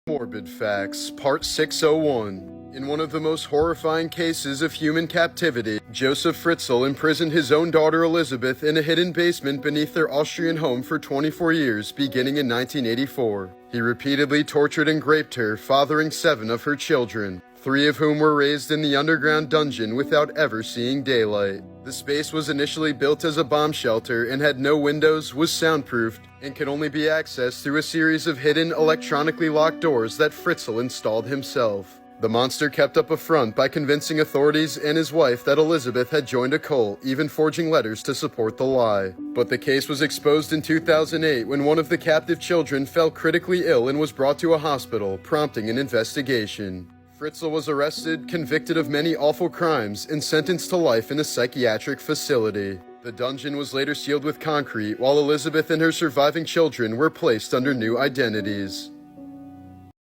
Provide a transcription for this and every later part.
Morbid Facts, Part 601. In one of the most horrifying cases of human captivity, Joseph Fritzl imprisoned his own daughter Elizabeth in a hidden basement beneath their Austrian home for 24 years, beginning in 1984. He repeatedly tortured and raped her, fathering 7 of her children, 3 of whom were raised in the underground dungeon without ever seeing daylight. The space was initially built as a bomb shelter and had no windows, was soundproofed, and could only be accessed through a series of hidden electronically locked doors that Fritzl installed himself. The monster kept up a front by convincing authorities and his wife that Elizabeth had joined a cult, even forging letters to support the lie. But the case was exposed in 2008 when one of the captive children fell critically ill and was brought to a hospital, prompting an investigation. Fritzl was arrested, convicted of many awful crimes, and sentenced to life in a psychiatric facility. The dungeon was later sealed with concrete, while Elizabeth and her surviving children were placed under new identities.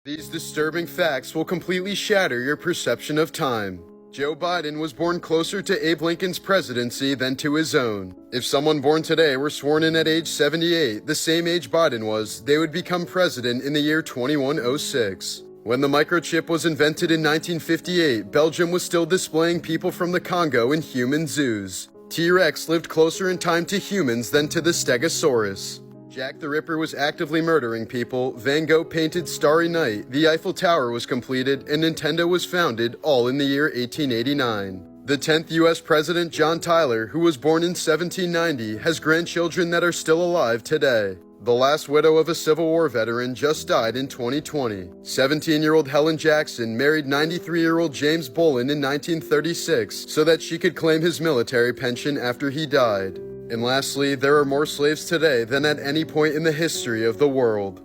These disturbing facts will completely shatter your perception of time. Joe Biden was born closer to Abe Lincoln's presidency than to his own. If someone born today were sworn in at age 78, the same age Biden was, they would become president in the year 2106. When the microchip was invented in 1958, Belgium was still displaying people from the Congo in human zoos. T-Rex lived closer in time to humans than to the Stegosaurus. Jack the Ripper was actively murdering people, Van Gogh painted Starry Night, the Eiffel Tower was completed, and Nintendo was founded, all in the year 1889. The 10th U.S. President, John Tyler, who was born in 1790, has grandchildren that are still alive today. The last widow of a Civil War veteran just died in 2020. 17-year-old Helen Jackson married 93-year-old James Bolin in 1936 so that she could claim his military pension after he died. And lastly, there are more slaves today than at any point in the history of the world.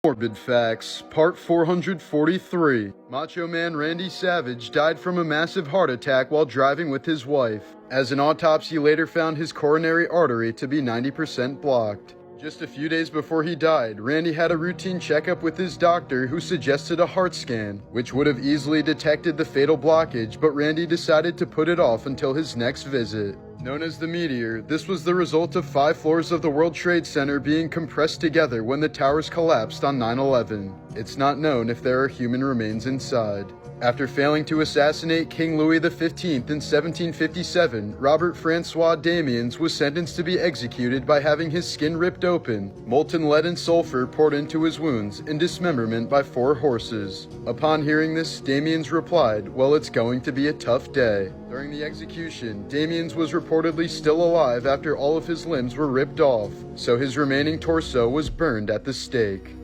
Morbid Facts, Part 443. Macho Man Randy Savage died from a massive heart attack while driving with his wife, as an autopsy later found his coronary artery to be 90% blocked. Just a few days before he died, Randy had a routine checkup with his doctor who suggested a heart scan, which would have easily detected the fatal blockage, but Randy decided to put it off until his next visit. Known as the Meteor, this was the result of 5 floors of the World Trade Center being compressed together when the towers collapsed on 9/11. It's not known if there are human remains inside. After failing to assassinate King Louis XV in 1757, Robert Francois Damiens was sentenced to be executed by having his skin ripped open, molten lead and sulfur poured into his wounds, and dismemberment by 4 horses. Upon hearing this, Damiens replied, "Well, it's going to be a tough day." During the execution, Damiens was reportedly still alive after all of his limbs were ripped off, so his remaining torso was burned at the stake.